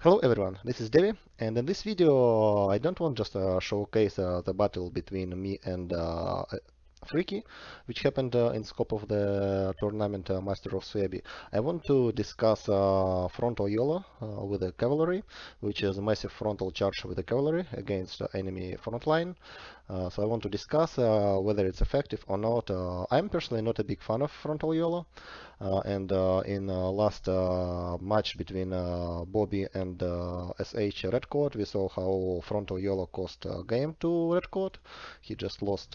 Hello everyone, this is Devi, and in this video I don't want just to showcase the battle between me and Freaky, which happened in scope of the tournament Master of Suebi. I want to discuss frontal YOLO with the cavalry, which is a massive frontal charge with the cavalry against enemy front line. So I want to discuss whether it's effective or not. I'm personally not a big fan of frontal YOLO. And in last match between Bobby and SH Redcoat, we saw how frontal YOLO cost game to Redcoat. He just lost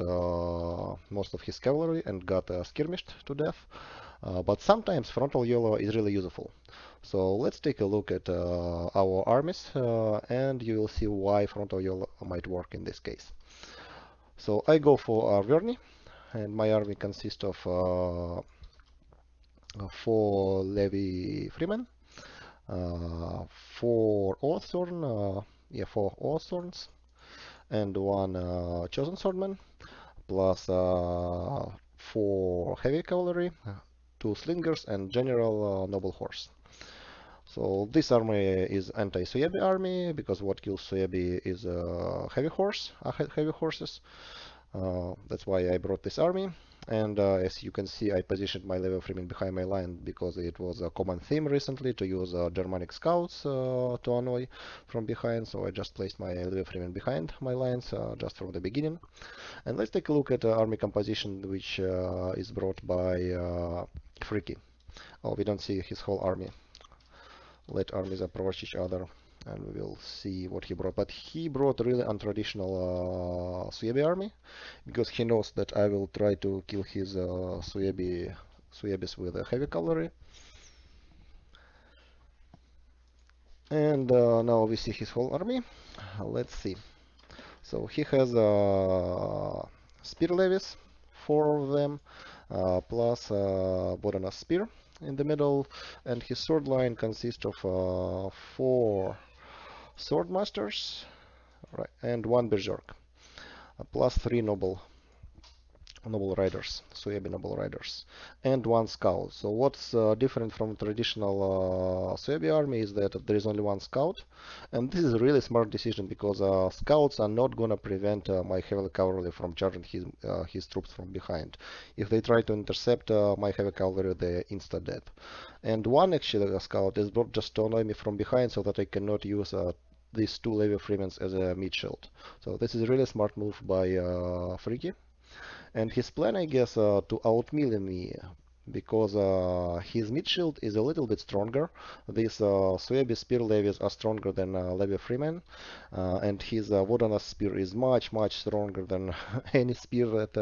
most of his cavalry and got skirmished to death. But sometimes frontal YOLO is really useful. So let's take a look at our armies and you will see why frontal YOLO might work in this case. So I go for Verni, and my army consists of 4 Levi Freemen, 4 Oathsworn, yeah, 4 Oathsworns, and 1 Chosen Swordman, plus 4 Heavy Cavalry, 2 Slingers, and General Noble Horse. So this army is anti-Suebi army because what kills Suebi is heavy horses. That's why I brought this army. And as you can see, I positioned my level freemen behind my line because it was a common theme recently to use Germanic scouts to annoy from behind. So I just placed my level freemen behind my lines just from the beginning. And let's take a look at army composition, which is brought by Freaky. Oh, we don't see his whole army. Let armies approach each other and we will see what he brought. But he brought a really untraditional Suebi army because he knows that I will try to kill his Suebis with a heavy cavalry. And now we see his whole army. Let's see. So he has spear levies, 4 of them, plus Bodanas spear in the middle, and his sword line consists of 4 swordmasters, right, and 1 berserk, plus 3 noble riders, Suebi noble riders, and 1 scout. So what's different from traditional Suebi army is that there is only 1 scout, and this is a really smart decision because scouts are not gonna prevent my heavy cavalry from charging his troops from behind. If they try to intercept my heavy cavalry, they're insta dead. And one actually scout is brought just to annoy me from behind so that I cannot use these 2 Levi Freemen as a mid shield. So this is a really smart move by Freaky. And his plan, I guess, to outmelee me because his mid shield is a little bit stronger. These Suebi spear levies are stronger than Levi Freeman, and his Vodanas spear is much stronger than any spear that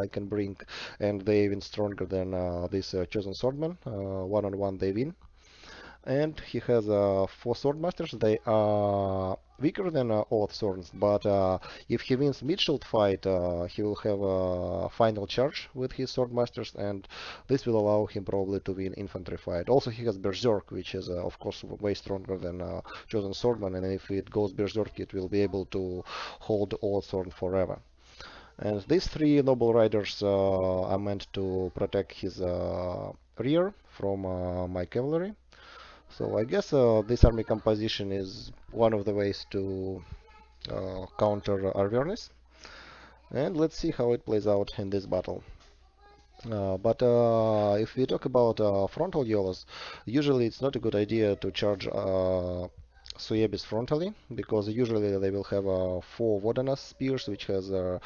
I can bring, and they even stronger than this Chosen Swordman. One-on-one they win. And he has 4 swordmasters. They are weaker than Oathsworns, but if he wins mid-shield fight, he will have a final charge with his swordmasters, and this will allow him probably to win infantry fight. Also, he has Berserk, which is of course way stronger than Chosen Swordman, and if it goes Berserk, it will be able to hold Oathsworn forever. And these 3 noble riders are meant to protect his rear from my cavalry. So I guess this army composition is one of the ways to counter Arvernis. And let's see how it plays out in this battle. But if we talk about frontal YOLOs, usually it's not a good idea to charge Suebis frontally, because usually they will have 4 Vodanas spears, which have a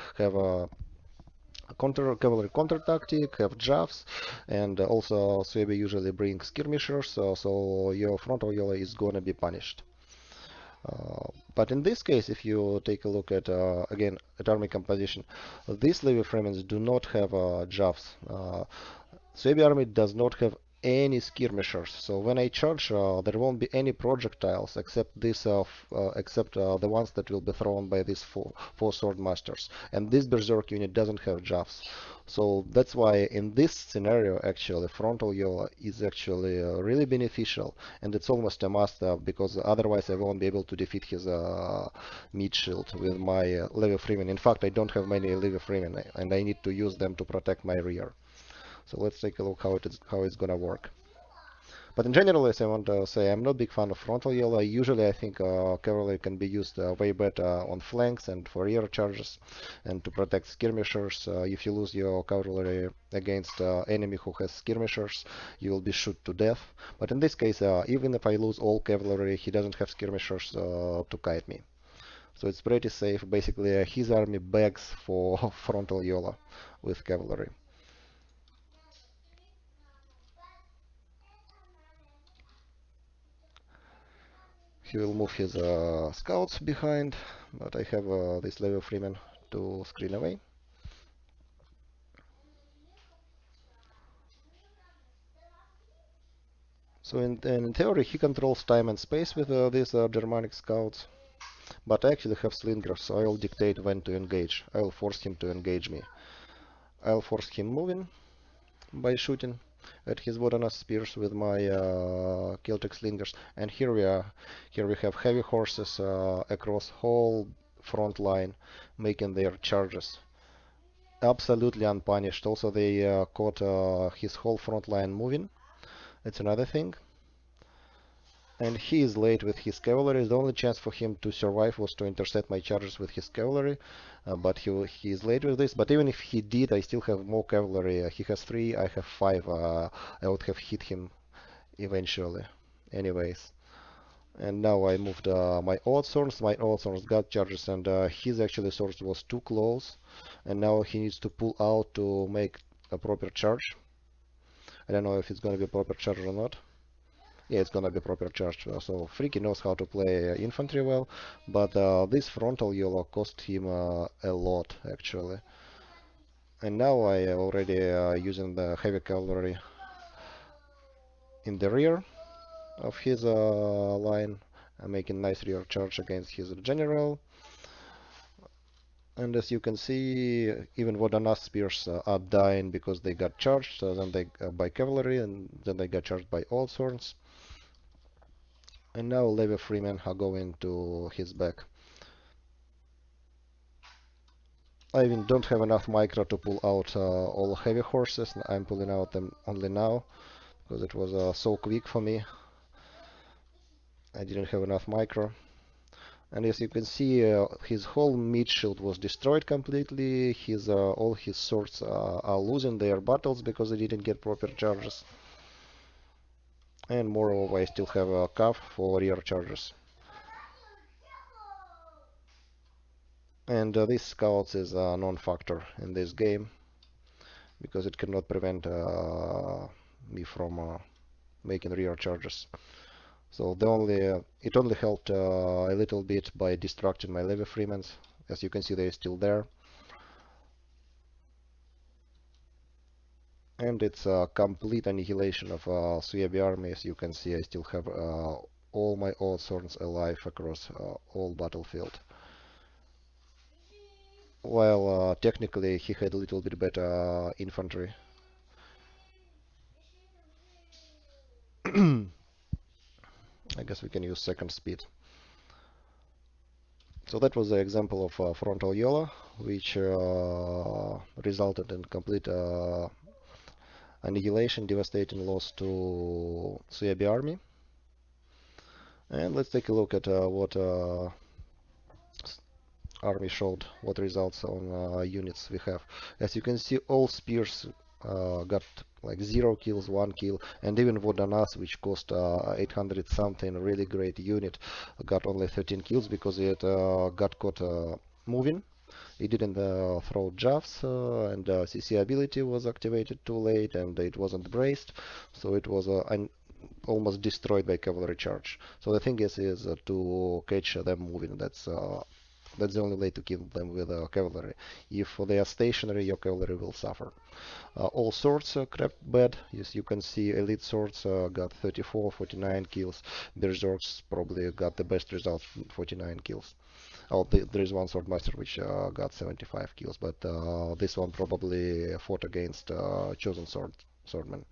cavalry counter tactic, have jaffs, and also Suebi usually brings skirmishers, so your frontal YOLO is gonna be punished. But in this case, if you take a look at again at army composition, these Levi Freemans do not have jaffs. Suebi army does not have any skirmishers, so when I charge, there won't be any projectiles except the ones that will be thrown by these four sword masters. And this berserk unit doesn't have jaffs, so that's why in this scenario, actually, frontal YOLO is actually really beneficial, and it's almost a must-have because otherwise I won't be able to defeat his mid shield with my Levi Freeman. In fact, I don't have many Levi Freeman, and I need to use them to protect my rear. So let's take a look how it's gonna work. But in general, as I want to say, I'm not a big fan of frontal yellow. Usually, I think cavalry can be used way better on flanks and for rear charges and to protect skirmishers. If you lose your cavalry against enemy who has skirmishers, you will be shot to death. But in this case, even if I lose all cavalry, he doesn't have skirmishers to kite me. So it's pretty safe. Basically, his army begs for frontal Yola with cavalry. He will move his scouts behind, but I have this level freeman to screen away. So in theory, he controls time and space with these Germanic scouts, but I actually have slingers, so I'll dictate when to engage. I'll force him to engage me. I'll force him moving by shooting at his Vodanas spears with my Celtic slingers. And here we are. Here we have heavy horses across whole front line making their charges. Absolutely unpunished. Also, they caught his whole front line moving. That's another thing. And he is late with his cavalry. The only chance for him to survive was to intercept my charges with his cavalry, but he is late with this. But even if he did, I still have more cavalry. He has 3, I have 5. I would have hit him eventually. Anyways. And now I moved my odd swords. My odd swords got charges, and his actually swords was too close. And now he needs to pull out to make a proper charge. I don't know if it's going to be a proper charge or not. Yeah, it's gonna be proper charge. So Freaky knows how to play infantry well, but this frontal yellow cost him a lot actually. And now I already using the heavy cavalry in the rear of his line, making nice rear charge against his general. And as you can see, even Vodanas spears are dying because they got charged, then they by cavalry, and then they got charged by all swords. And now Levi Freeman are going to his back. I even don't have enough micro to pull out all heavy horses. I'm pulling out them only now because it was so quick for me. I didn't have enough micro. And as you can see, his whole mid shield was destroyed completely. His all his swords are losing their battles because they didn't get proper charges. And moreover, I still have a cuff for rear charges. And this scouts is a non-factor in this game because it cannot prevent me from making rear charges. So it only helped a little bit by distracting my Levi Freemans. As you can see, they're still there. And it's a complete annihilation of Suebi army. As you can see, I still have all my old swords alive across all battlefield. While technically he had a little bit better infantry. I guess we can use second speed. So that was the example of frontal Yola, which resulted in complete annihilation, devastating loss to Suebi army. And let's take a look at what army showed, what results on units we have. As you can see, all spears got like 0 kills, 1 kill, and even Vodanas, which cost 800 something, really great unit, got only 13 kills because it got caught moving. It didn't throw jabs, and CC ability was activated too late, and it wasn't braced, so it was almost destroyed by cavalry charge. So the thing is to catch them moving. That's the only way to kill them with cavalry. If they are stationary, your cavalry will suffer. All swords crept bad. As you can see, elite swords got 34, 49 kills. Berserks probably got the best result, 49 kills. Oh, there is one swordmaster which got 75 kills, but this one probably fought against chosen swordmen.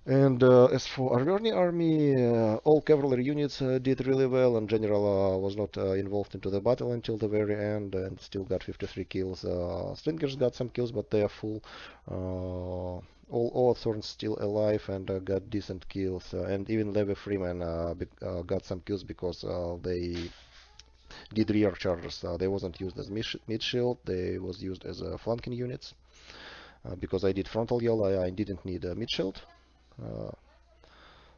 And as for Arverni army, all cavalry units did really well, and general was not involved into the battle until the very end, and still got 53 kills. Slingers got some kills, but they are full. all Hawthorns still alive and got decent kills, and even Levi Freeman got some kills because they did rear charges. They wasn't used as mid shield, they was used as flanking units. Because I did frontal yell, I didn't need a mid shield. Uh,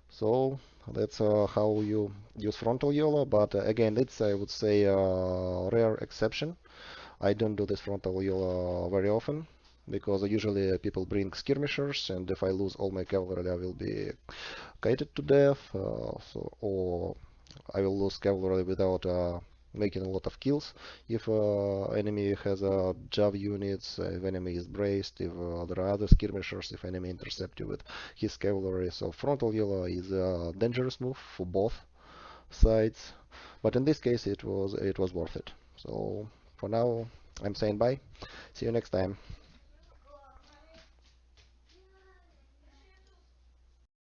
so that's how you use frontal YOLO, but again, it's, I would say, a rare exception. I don't do this frontal YOLO very often because usually people bring skirmishers, and if I lose all my cavalry, I will be kited to death, or I will lose cavalry without making a lot of kills. If enemy has jav units, if enemy is braced, if there are other skirmishers, if enemy intercept you with his cavalry. So frontal yellow is a dangerous move for both sides, but in this case it was worth it. So for now, I'm saying bye. See you next time.